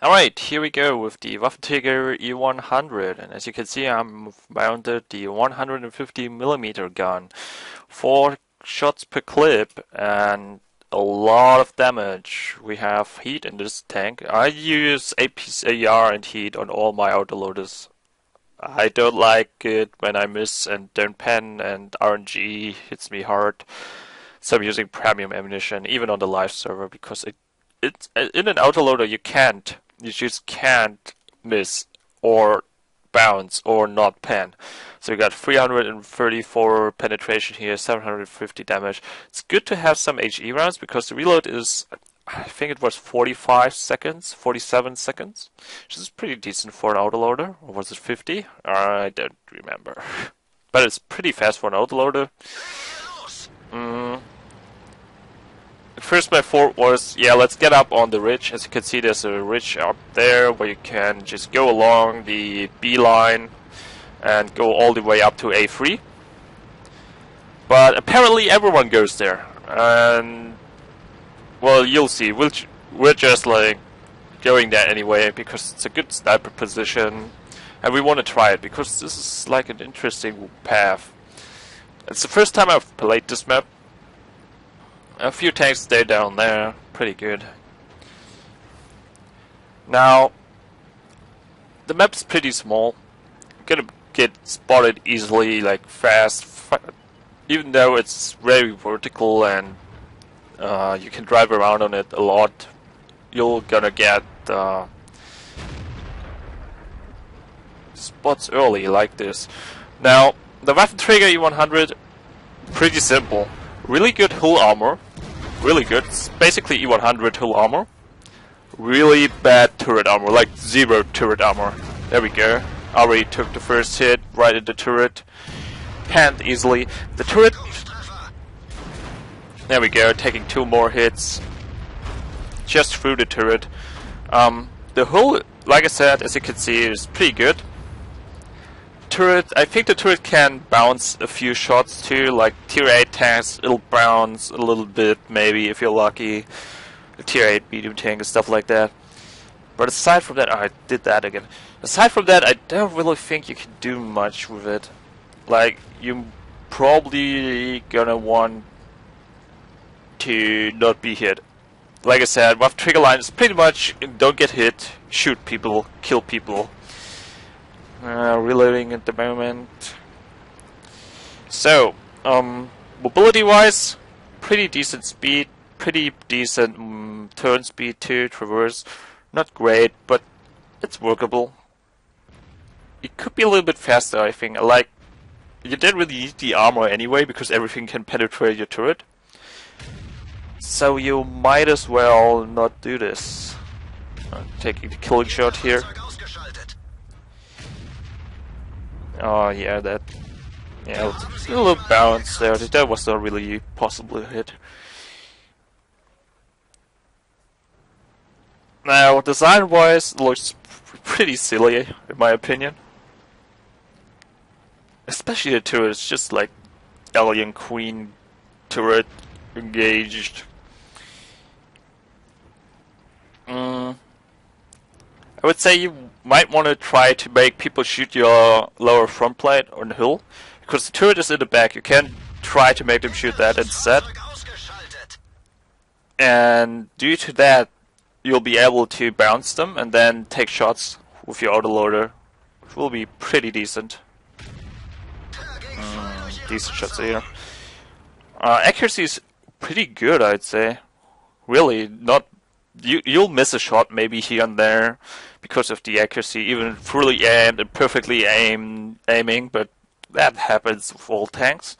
Alright, here we go with the Waffenträger E-100, and as you can see I'm mounted the 150mm gun. 4 shots per clip and a lot of damage. We have heat in this tank. I use AR and heat on all my autoloaders. I don't like it when I miss and don't pen and RNG hits me hard. So I'm using premium ammunition even on the live server because it's in an autoloader you just can't miss or bounce or not pen. So we got 334 penetration here, 750 damage. It's good to have some HE rounds because the reload is, I think it was 45 seconds, 47 seconds, which is pretty decent for an autoloader. Or was it 50? I don't remember. But it's pretty fast for an autoloader. First my thought was, yeah, let's get up on the ridge. As you can see, there's a ridge up there where you can just go along the B line and go all the way up to A3. But apparently everyone goes there, and well, you'll see. We're just like going there anyway because it's a good sniper position, and we want to try it because this is like an interesting path. It's the first time I've played this map. A few tanks stay down there, pretty good. Now, the map's pretty small. You're gonna get spotted easily, like fast, even though it's very vertical and you can drive around on it a lot. You're gonna get spots early like this. Now, the Waffenträger E-100, pretty simple. Really good hull armor, really good. It's basically E-100 hull armor. Really bad turret armor, like 0 turret armor. There we go. Already took the first hit right in the turret. Panned easily. The turret. There we go, taking 2 more hits. Just through the turret. The hull, like I said, as you can see, is pretty good. Turret, I think the turret can bounce a few shots too, like tier 8 tanks, it'll bounce a little bit maybe if you're lucky. A tier 8 medium tank and stuff like that. But aside from that, I did that again. Aside from that, I don't really think you can do much with it. Like, you probably gonna want to not be hit. Like I said, Waffenträger line is pretty much don't get hit, shoot people, kill people. Reloading at the moment. So, mobility wise, pretty decent speed, pretty decent turn speed too, traverse. Not great, but it's workable. It could be a little bit faster, I think. Like, you didn't really need the armor anyway, because everything can penetrate your turret. So you might as well not do this. Taking the killing shot here. Oh yeah, that. Yeah, a little bounce there. That was not really possible to hit. Now, design-wise, it looks pretty silly, in my opinion. Especially the turret, it's just like Alien Queen turret engaged. I would say you might want to try to make people shoot your lower front plate on the hull, because the turret is in the back. You can try to make them shoot that instead. And due to that, you'll be able to bounce them and then take shots with your autoloader, which will be pretty decent. Decent shots here. Accuracy is pretty good, I'd say. Really, not. You'll miss a shot maybe here and there because of the accuracy, even fully aimed and perfectly aiming, but that happens with all tanks.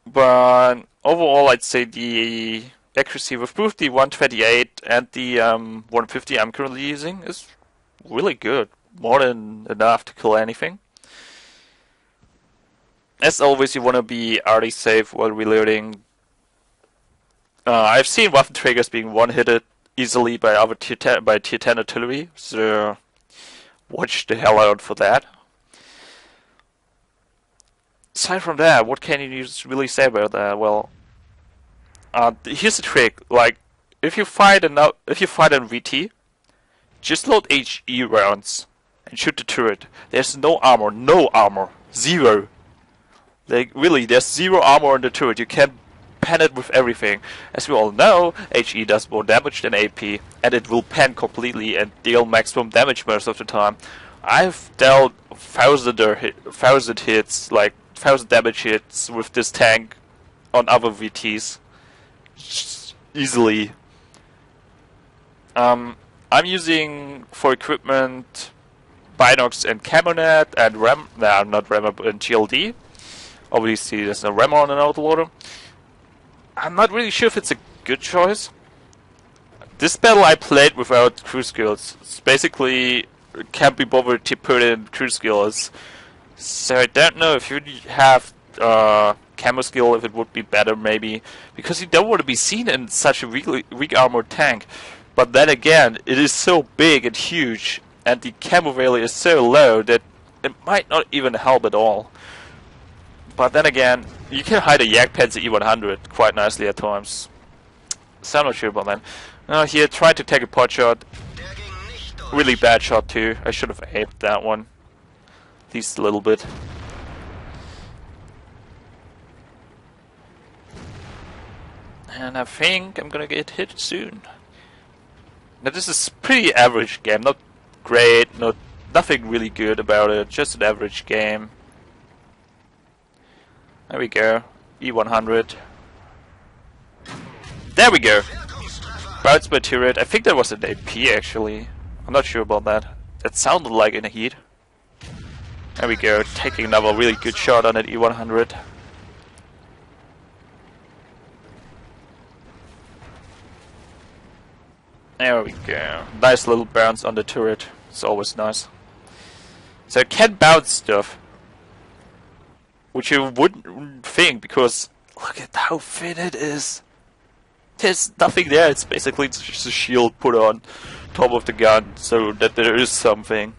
But overall, I'd say the accuracy with both the 128 and the 150 I'm currently using is really good. More than enough to kill anything. As always, you want to be already safe while reloading. I've seen Waffenträgers being one-hitted easily by other tier 10 artillery, so watch the hell out for that. Aside from that, what can you really say about that? Well, here's the trick: like, if you fight in VT, Just load HE rounds and shoot the turret. There's no armor, zero. Like really, there's zero armor on the turret. You can't pan it with everything. As we all know, HE does more damage than AP, and it will pan completely and deal maximum damage most of the time. I've dealt 1,000 hits, like 1,000 damage hits with this tank on other VTs easily. I'm using for equipment Binox and Camonet and not Ram, and GLD. Obviously, there's no RAM on an autoloader. I'm not really sure if it's a good choice. This battle I played without crew skills. It's basically can't be bothered to put in crew skills. So I don't know if you have camo skill, if it would be better maybe. Because you don't want to be seen in such a weak armored tank. But then again, it is so big and huge, and the camo value is so low that it might not even help at all. But then again, you can hide a Yak Panzer E-100 quite nicely at times. So I'm not sure about that. Here, tried to take a pot shot. Really bad shot too. I should have aimed that one. At least a little bit. And I think I'm gonna get hit soon. Now this is a pretty average game. Not great, nothing really good about it. Just an average game. There we go. E-100. There we go. Bounce my turret. I think that was an AP actually. I'm not sure about that. That sounded like in a heat. There we go. Taking another really good shot on that E-100. There we go. Nice little bounce on the turret. It's always nice. So it can bounce stuff. Which you wouldn't think, because look at how thin it is. There's nothing there, it's basically just a shield put on top of the gun, so that there is something.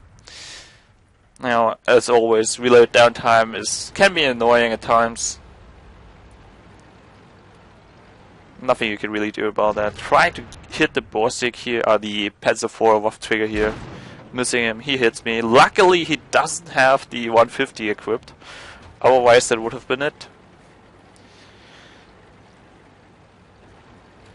Now, as always, reload downtime can be annoying at times. Nothing you can really do about that. Trying to hit the Borsig here, the Panzer IV Waffenträger here. Missing him, he hits me. Luckily he doesn't have the 150 equipped. Otherwise that would have been it.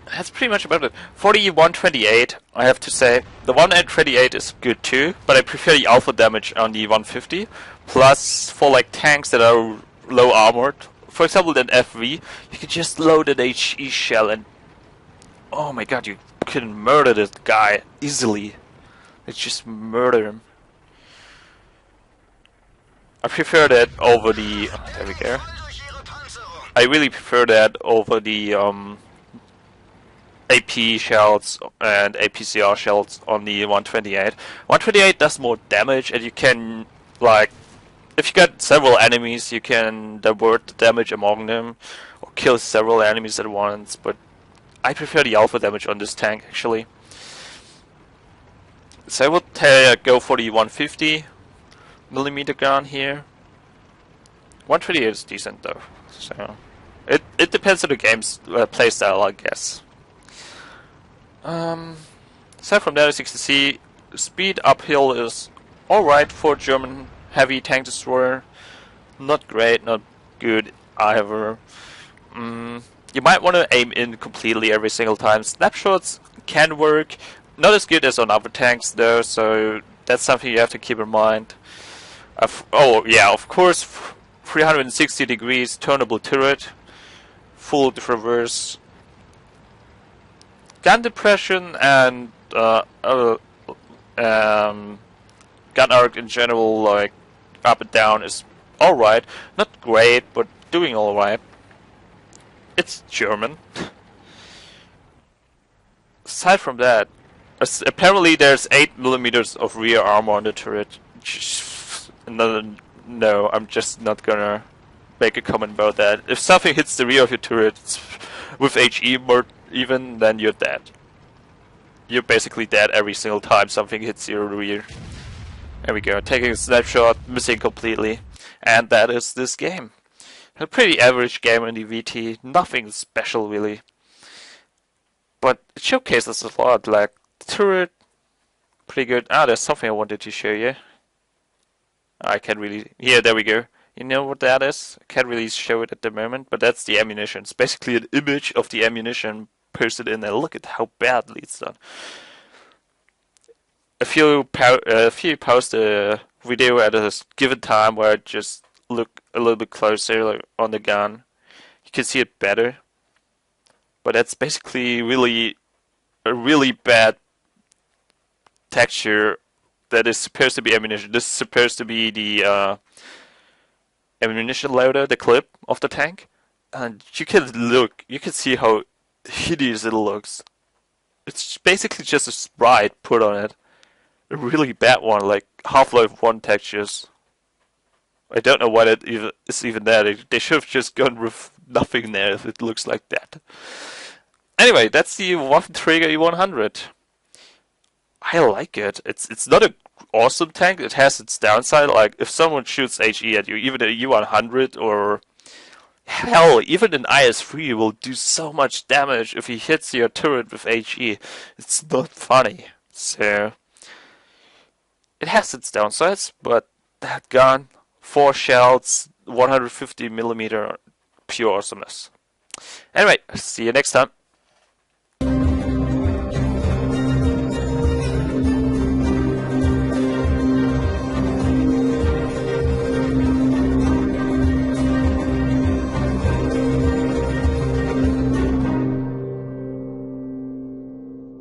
That's pretty much about it. For the 128, I have to say, the 128 is good too, but I prefer the alpha damage on the 150. Plus, for like tanks that are low armored, for example an FV, you can just load an HE shell and oh my god, you can murder this guy easily. Let's just murder him. I prefer that over the... there we go. I really prefer that over the AP shells and APCR shells on the 128. 128 does more damage, and you can, like, if you got several enemies, you can divert the damage among them, or kill several enemies at once, but I prefer the alpha damage on this tank, actually. So I would go for the 150 millimeter gun here. 128 is decent though, so it depends on the game's playstyle, I guess. Aside from that, as you can see, speed uphill is alright for German heavy tank destroyer. Not great, not good either. You might want to aim in completely every single time. Snapshots can work, not as good as on other tanks though, so that's something you have to keep in mind. Oh yeah, of course, 360 degrees turnable turret, full reverse, gun depression and gun arc in general, like up and down, is alright. Not great, but doing alright. It's German. Aside from that, apparently there's 8mm of rear armor on the turret. No, I'm just not gonna make a comment about that. If something hits the rear of your turret with HE more even, then you're dead. You're basically dead every single time something hits your rear. There we go, taking a snapshot, missing completely. And that is this game. A pretty average game in the VT, nothing special really. But it showcases a lot, like the turret, pretty good. Ah, there's something I wanted to show you. I can't really... Yeah, there we go. You know what that is? I can't really show it at the moment, but that's the ammunition. It's basically an image of the ammunition pasted in there. Look at how badly it's done. If you post a video at a given time where I just look a little bit closer, like on the gun, you can see it better. But that's basically really a really bad texture that is supposed to be ammunition. This is supposed to be the ammunition loader, the clip of the tank, and you can see how hideous it looks. It's basically just a sprite put on it. A really bad one, like Half-Life 1 textures. I don't know why that is even there. They should have just gone with nothing there if it looks like that. Anyway, that's the Waffenträger E-100. I like it. It's not an awesome tank. It has its downside. Like if someone shoots HE at you, even an E-100 or hell, even an IS-3 will do so much damage if he hits your turret with HE. It's not funny. So it has its downsides, but that gun, 4 shells, 150mm, pure awesomeness. Anyway, see you next time.